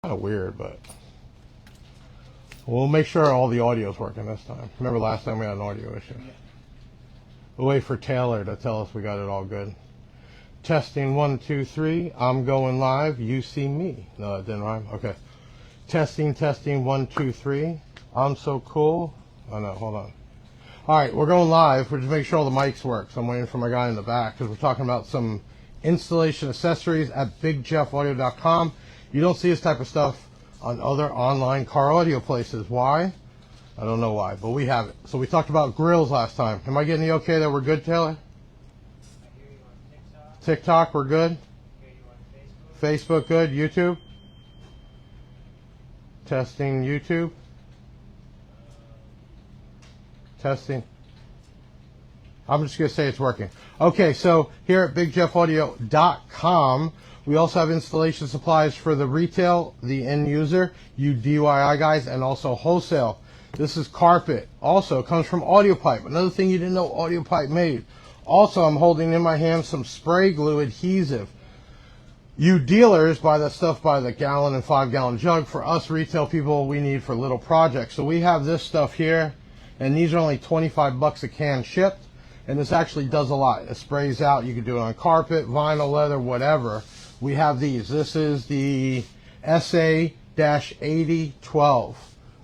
Kind of weird, but we'll make sure all the audio's working this time. Remember last time we had an audio issue? We'll wait for Taylor to tell us we got it all good. Testing 1, 2, 3. I'm going live. You see me. No, it didn't rhyme. Okay. Testing 1, 2, 3. I'm so cool. Oh no, hold on. All right, we're going live. We're just making sure all the mics work. So I'm waiting for my guy in the back because we're talking about some installation accessories at bigjeffaudio.com. You don't see this type of stuff on other online car audio places. Why? I don't know why, but we have it. So we talked about grills last time. Am I getting the okay that we're good, Taylor? I hear you on TikTok. TikTok, we're good? I hear you on Facebook, good? YouTube? Testing YouTube? Testing. I'm just going to say it's working. Okay, so here at bigjeffaudio.com, we also have installation supplies for the retail, the end user, you DIY guys, and also wholesale. This is carpet. Also comes from Audiopipe. Another thing you didn't know Audiopipe made. Also, I'm holding in my hand some spray glue adhesive. You dealers buy that stuff by the gallon and 5-gallon jug. For us retail people, we need for little projects. So we have this stuff here, and these are only 25 bucks a can shipped. And this actually does a lot. It sprays out. You can do it on carpet, vinyl, leather, whatever. We have these. This is the SA-8012.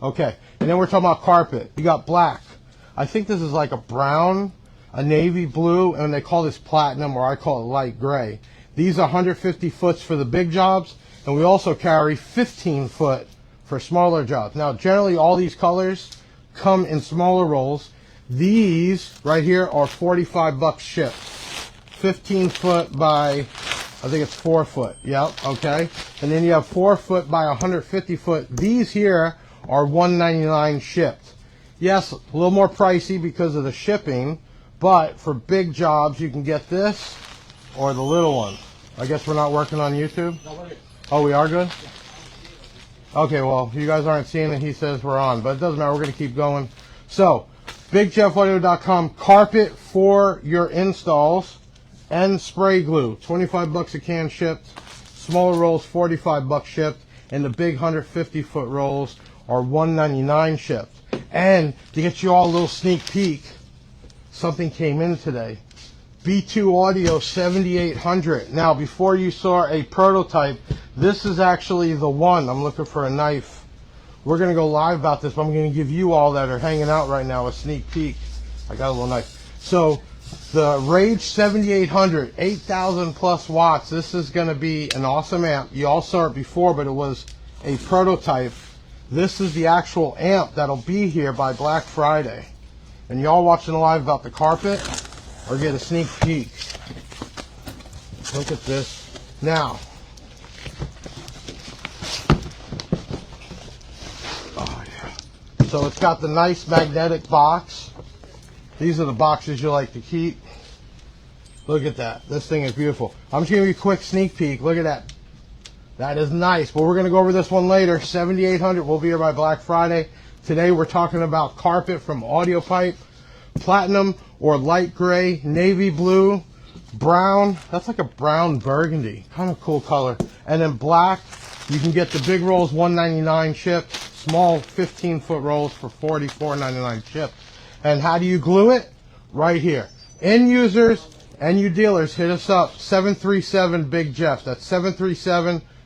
Okay. And then we're talking about carpet. You got black. I think this is like a brown, a navy blue, and they call this platinum, or I call it light gray. These are 150 foots for the big jobs, and we also carry 15 foot for smaller jobs. Now, generally, all these colors come in smaller rolls. These right here are 45 bucks shipped. 15 foot by, I think it's 4 foot. Yep, okay. And then you have 4 foot by 150 foot. These here are $1.99 shipped. Yes, a little more pricey because of the shipping, but for big jobs, you can get this or the little one. I guess we're not working on YouTube? No, we're good. Oh, we are good? Okay, well, you guys aren't seeing it. He says we're on, but it doesn't matter. We're going to keep going. So, bigjeffaudio.com, carpet for your installs and spray glue. 25 bucks a can shipped. Smaller rolls, 45 bucks shipped. And the big 150 foot rolls are $1.99 shipped. And to get you all a little sneak peek, something came in today. B2 Audio 7800. Now, before you saw a prototype, this is actually the one. I'm looking for a knife. We're going to go live about this, but I'm going to give you all that are hanging out right now a sneak peek. I got a little knife. So, the Rage 7800, 8,000 plus watts. This is going to be an awesome amp. You all saw it before, but it was a prototype. This is the actual amp that'll be here by Black Friday. And y'all watching the live about the carpet, or get a sneak peek. Look at this. Now, oh yeah. So it's got the nice magnetic box. These are the boxes you like to keep. Look at that. This thing is beautiful. I'm just going to give you a quick sneak peek. Look at that. That is nice. But we're going to go over this one later. 7800 will be here by Black Friday. Today we're talking about carpet from Audiopipe. Platinum or light gray, navy blue, brown. That's like a brown burgundy. Kind of cool color. And then black. You can get the big rolls $1.99 shipped. Small 15 foot rolls for $44.99 shipped. And how do you glue it? Right here. End users and you dealers, hit us up. 737 Big Jeff. That's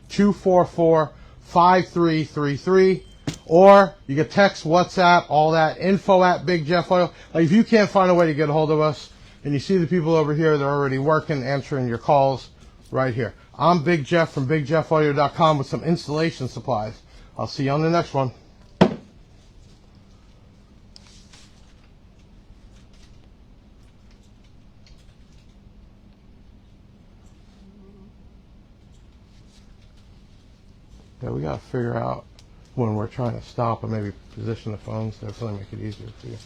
737-244-5333. Or you can text, WhatsApp, all that. Info at Big Jeff Audio. Like if you can't find a way to get a hold of us, and you see the people over here, they're already working, answering your calls right here. I'm Big Jeff from bigjeffaudio.com with some installation supplies. I'll see you on the next one. Yeah, we got to figure out when we're trying to stop and maybe position the phones to definitely make it easier for you.